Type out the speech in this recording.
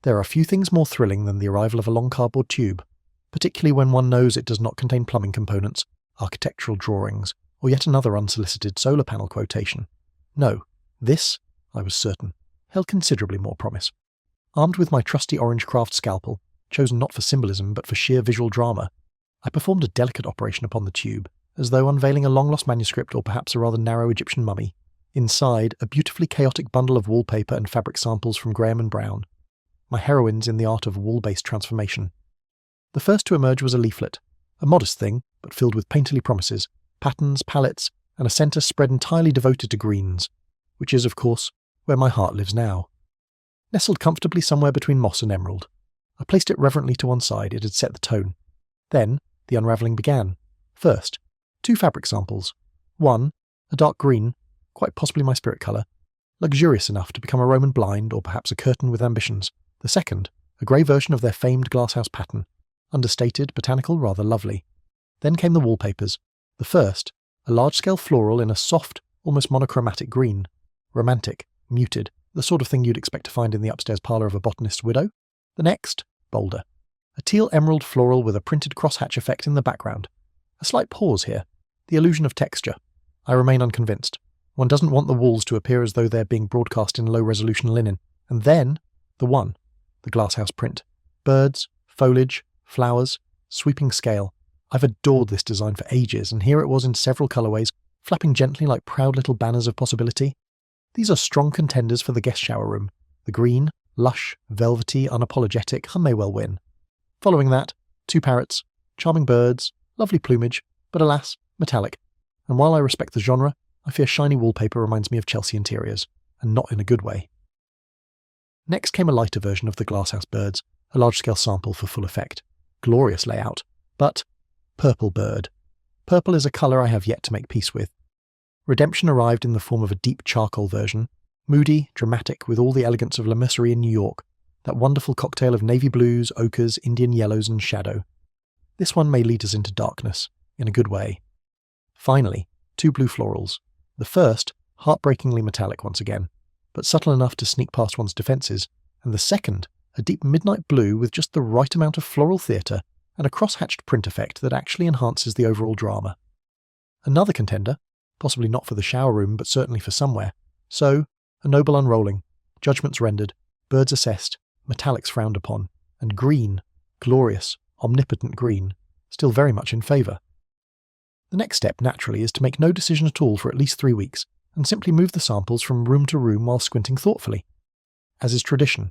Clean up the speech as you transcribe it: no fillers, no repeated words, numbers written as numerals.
There are few things more thrilling than the arrival of a long cardboard tube, particularly when one knows it does not contain plumbing components, architectural drawings, or yet another unsolicited solar panel quotation. No, this, I was certain, held considerably more promise. Armed with my trusty orange craft scalpel, chosen not for symbolism but for sheer visual drama, I performed a delicate operation upon the tube, as though unveiling a long-lost manuscript or perhaps a rather narrow Egyptian mummy. Inside, a beautifully chaotic bundle of wallpaper and fabric samples from Graham and Brown, my heroines in the art of wall-based transformation. The first to emerge was a leaflet, a modest thing, but filled with painterly promises, patterns, palettes, and a centre spread entirely devoted to greens, which is, of course, where my heart lives now. Nestled comfortably somewhere between moss and emerald, I placed it reverently to one side. It had set the tone. Then the unravelling began. First, 2 fabric samples. One, a dark green, quite possibly my spirit colour, luxurious enough to become a Roman blind or perhaps a curtain with ambitions. The second, a grey version of their famed glasshouse pattern, understated, botanical, rather lovely. Then came the wallpapers. The first, a large-scale floral in a soft, almost monochromatic green. Romantic, muted, the sort of thing you'd expect to find in the upstairs parlour of a botanist's widow. The next, bolder, a teal emerald floral with a printed crosshatch effect in the background. A slight pause here, the illusion of texture. I remain unconvinced. One doesn't want the walls to appear as though they're being broadcast in low-resolution linen. And then, the glasshouse print. Birds, foliage, flowers, sweeping scale. I've adored this design for ages, and here it was in several colourways, flapping gently like proud little banners of possibility. These are strong contenders for the guest shower room. The green, lush, velvety, unapologetic may well win. Following that, 2 parrots, charming birds, lovely plumage, but alas, metallic. And while I respect the genre, I fear shiny wallpaper reminds me of Chelsea interiors, and not in a good way. Next came a lighter version of the glasshouse birds, a large-scale sample for full effect. Glorious layout, but purple bird. Purple is a colour I have yet to make peace with. Redemption arrived in the form of a deep charcoal version, moody, dramatic, with all the elegance of La Mercerie in New York, that wonderful cocktail of navy blues, ochres, Indian yellows and shadow. This one may lead us into darkness, in a good way. Finally, 2 blue florals. The first, heartbreakingly metallic once again, but subtle enough to sneak past one's defences, and the second, a deep midnight blue with just the right amount of floral theatre and a cross-hatched print effect that actually enhances the overall drama. Another contender, possibly not for the shower room but certainly for somewhere, so a noble unrolling, judgments rendered, birds assessed, metallics frowned upon, and green, glorious, omnipotent green, still very much in favour. The next step, naturally, is to make no decision at all for at least 3 weeks, and simply move the samples from room to room while squinting thoughtfully. As is tradition,